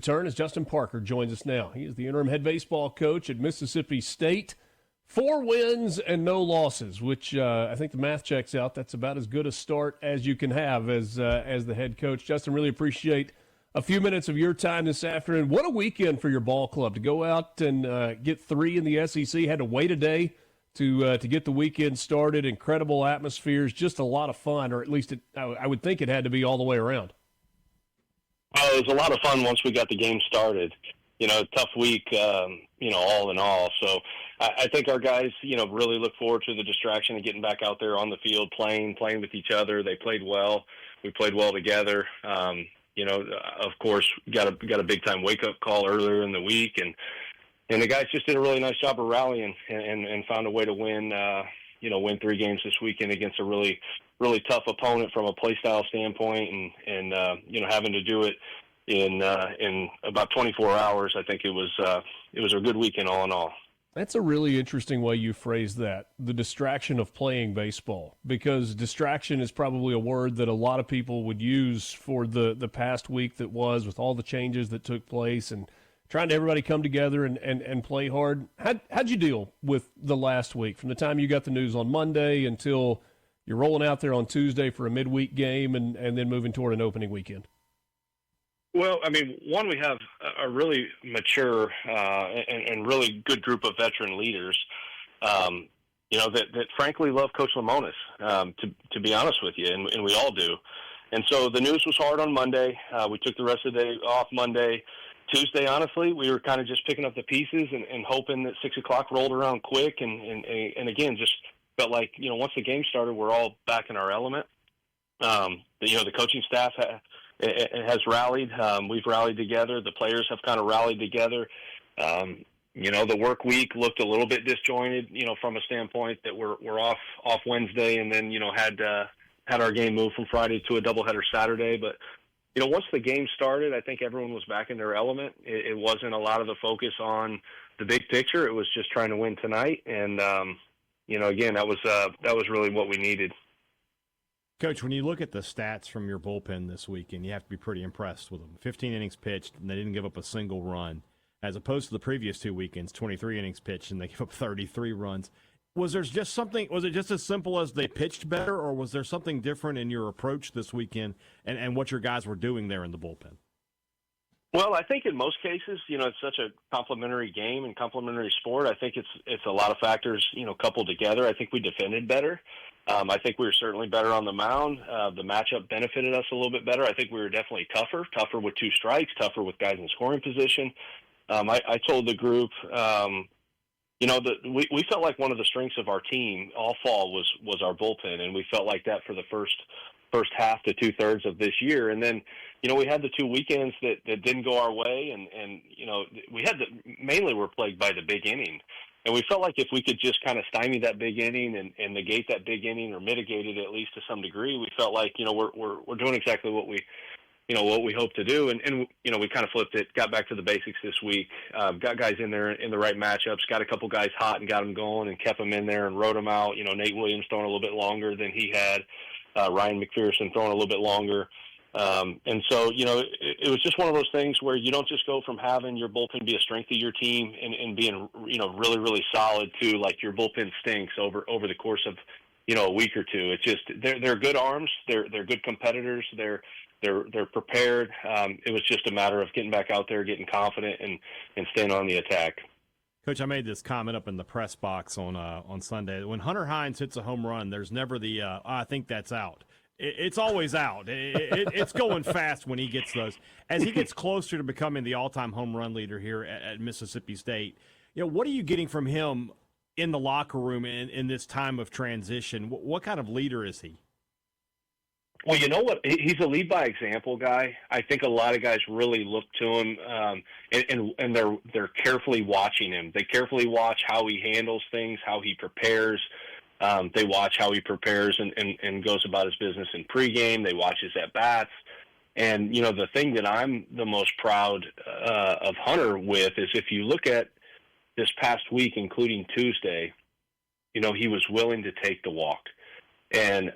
Turn as Justin Parker joins us now. He is the interim head baseball coach at Mississippi State. 4 wins and no losses, which I think the math checks out. That's about as good a start as you can have as the head coach. Justin, really appreciate a few minutes of your time this afternoon. What a weekend for your ball club to go out and get 3 in the SEC. Had to wait a day to get the weekend started. Incredible atmospheres, just a lot of fun, or at least I would think it had to be all the way around. Oh, it was a lot of fun once we got the game started. Tough week, all in all. So I think our guys, really look forward to the distraction of getting back out there on the field, playing with each other. They played well. We played well together. Of course, got a big time wake up call earlier in the week, and the guys just did a really nice job of rallying and found a way to win. Win 3 games this weekend against a really, really tough opponent from a play style standpoint, and having to do it in about 24 hours. I think it was a good weekend all in all. That's a really interesting way you phrase that, the distraction of playing baseball, because distraction is probably a word that a lot of people would use for the past week that was, with all the changes that took place and trying to everybody come together and play hard. How'd you deal with the last week, from the time you got the news on Monday until you're rolling out there on Tuesday for a midweek game and then moving toward an opening weekend? Well, one, we have a really mature and really good group of veteran leaders, that frankly love Coach Lemonis, to be honest with you, and we all do. And so the news was hard on Monday. We took the rest of the day off Monday. Tuesday, honestly, we were kind of just picking up the pieces and hoping that 6 o'clock rolled around quick. And again, just felt like, once the game started, we're all back in our element. The coaching staff has rallied. We've rallied together. The players have kind of rallied together. The work week looked a little bit disjointed, from a standpoint that we're off Wednesday and then, had our game moved from Friday to a doubleheader Saturday. But, once the game started, I think everyone was back in their element. It wasn't a lot of the focus on the big picture. It was just trying to win tonight. And, again, that was really what we needed. Coach, when you look at the stats from your bullpen this weekend, you have to be pretty impressed with them. 15 innings pitched, and they didn't give up a single run, as opposed to the previous 2 weekends, 23 innings pitched, and they gave up 33 runs. Was it just as simple as they pitched better, or was there something different in your approach this weekend and what your guys were doing there in the bullpen? Well, I think in most cases, it's such a complementary game and complementary sport. I think it's a lot of factors, coupled together. I think we defended better. I think we were certainly better on the mound. The matchup benefited us a little bit better. I think we were definitely tougher with 2 strikes, tougher with guys in scoring position. I told the group, we felt like one of the strengths of our team all fall was our bullpen, and we felt like that for the first half to 2/3 of this year. And then, we had the 2 weekends that didn't go our way, and we had mainly we're plagued by the big inning. And we felt like if we could just kind of stymie that big inning and negate that big inning or mitigate it at least to some degree, we felt like, we're doing exactly what we hope to do. And we kind of flipped it, got back to the basics this week, got guys in there in the right matchups, got a couple guys hot and got them going and kept them in there and rode them out. Nate Williams throwing a little bit longer than he had, Ryan McPherson throwing a little bit longer. And so, it was just one of those things where you don't just go from having your bullpen be a strength of your team and being, really, really solid to like your bullpen stinks over the course of, a week or two. It's just, they're good arms. They're good competitors. They're prepared. It was just a matter of getting back out there, getting confident and staying on the attack. Coach, I made this comment up in the press box on Sunday. When Hunter Hines hits a home run, there's never the, I think that's out. It's always out. It's going fast when he gets those. As he gets closer to becoming the all-time home run leader here at Mississippi State, what are you getting from him in the locker room in this time of transition? What kind of leader is he? Well, you know what? He's a lead by example guy. I think a lot of guys really look to him, and they're carefully watching him. They carefully watch how he handles things, how he prepares. They watch how he prepares and goes about his business in pregame. They watch his at-bats. And, the thing that I'm the most proud of Hunter with is if you look at this past week, including Tuesday, he was willing to take the walk. And,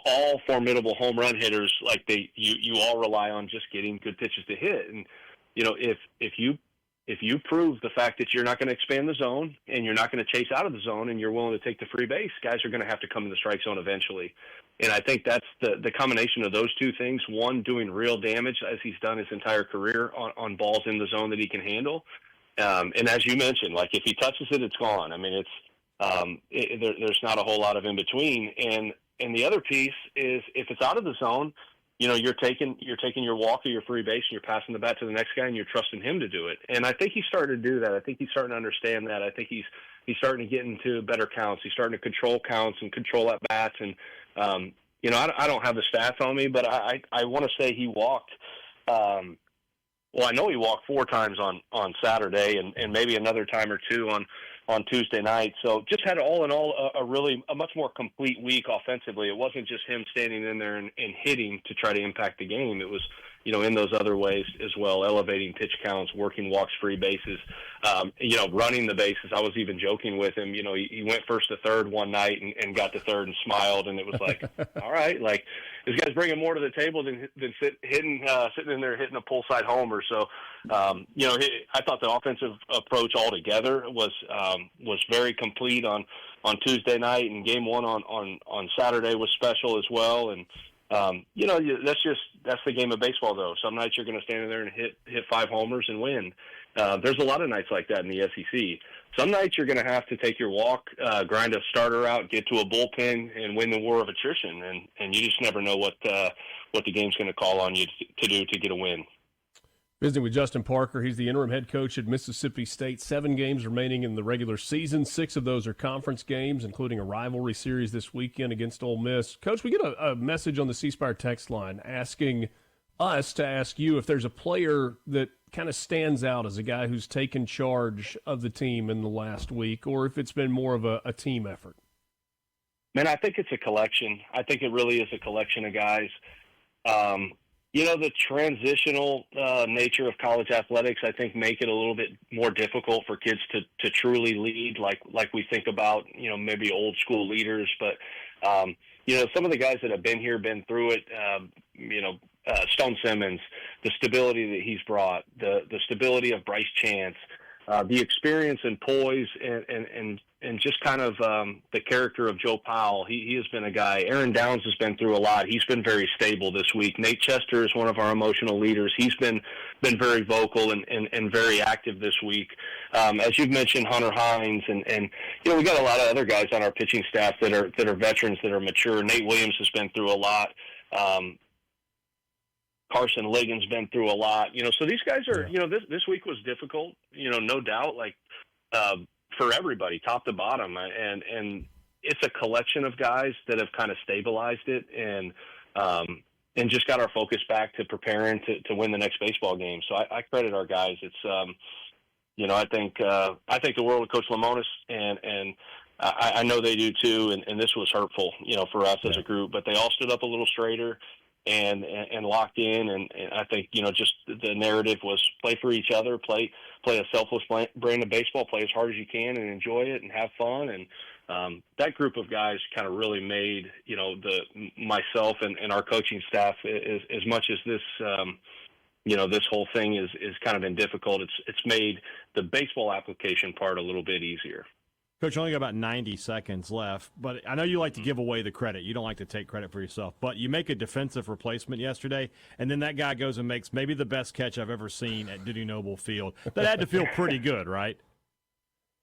all formidable home run hitters, like you all rely on just getting good pitches to hit. And, if you prove the fact that you're not going to expand the zone and you're not going to chase out of the zone and you're willing to take the free base, guys are going to have to come in the strike zone eventually. And I think that's the combination of those two things, one, doing real damage as he's done his entire career on balls in the zone that he can handle. And as you mentioned, like if he touches it, it's gone. I mean, there's not a whole lot of in between. And the other piece is if it's out of the zone, you're taking your walk or your free base and you're passing the bat to the next guy and you're trusting him to do it. And I think he's starting to do that. I think he's starting to understand that. I think he's starting to get into better counts. He's starting to control counts and control at bats. And I don't have the stats on me, but I want to say he walked. Well, I know he walked 4 times on Saturday and maybe another time or two on Tuesday night. So just had all in all a much more complete week offensively. It wasn't just him standing in there and hitting to try to impact the game. It was, in those other ways as well, elevating pitch counts, working walks, free bases, running the bases. I was even joking with him. He went first to third one night and got to third and smiled, and it was like, all right, like this guy's bringing more to the table than sitting in there hitting a pull side homer. So, I thought the offensive approach altogether was very complete on Tuesday night, and game one on Saturday was special as well. And that's the game of baseball, though. Some nights you're going to stand in there and hit 5 homers and win. There's a lot of nights like that in the SEC. Some nights you're going to have to take your walk, grind a starter out, get to a bullpen, and win the war of attrition. And you just never know what the game's going to call on you to do to get a win. Visiting with Justin Parker. He's the interim head coach at Mississippi State. 7 games remaining in the regular season. 6 of those are conference games, including a rivalry series this weekend against Ole Miss. Coach, we get a message on the C Spire text line asking us to ask you if there's a player that kind of stands out as a guy who's taken charge of the team in the last week, or if it's been more of a team effort. Man, I think it's a collection. I think it really is a collection of guys. The transitional nature of college athletics, I think, make it a little bit more difficult for kids to truly lead, like we think about, maybe old school leaders. But, some of the guys that have been here, been through it, Stone Simmons, the stability that he's brought, the stability of Bryce Chance, the experience and poise and just kind of the character of Joe Powell. He has been a guy. Aaron Downs has been through a lot. He's been very stable this week. Nate Chester is one of our emotional leaders. He's been very vocal and very active this week. As you've mentioned, Hunter Hines and we got a lot of other guys on our pitching staff that are veterans, that are mature. Nate Williams has been through a lot. Carson Ligon's been through a lot, so these guys are, this week was difficult, no doubt, for everybody, top to bottom. And it's a collection of guys that have kind of stabilized it and just got our focus back to preparing to win the next baseball game. So I credit our guys. It's, I think the world of Coach Lemonis and I know they do too. And this was hurtful, for us as a group, but they all stood up a little straighter and locked in, and I think just the narrative was play for each other, play a selfless brand of baseball, play as hard as you can, and enjoy it and have fun. And that group of guys kind of really made myself and our coaching staff, as much as this this whole thing is kind of been difficult. It's made the baseball application part a little bit easier. Coach, only got about 90 seconds left, but I know you like to give away the credit. You don't like to take credit for yourself, but you make a defensive replacement yesterday, and then that guy goes and makes maybe the best catch I've ever seen at Dudy Noble Field. That had to feel pretty good, right?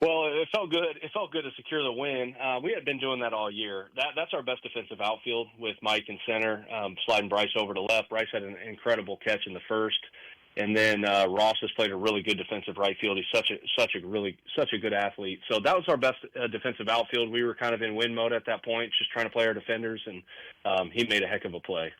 Well, it felt good. It felt good to secure the win. We had been doing that all year. That's our best defensive outfield with Mike in center, sliding Bryce over to left. Bryce had an incredible catch in the first. And then Ross has played a really good defensive right field. He's such a good athlete. So that was our best defensive outfield. We were kind of in win mode at that point, just trying to play our defenders, and he made a heck of a play.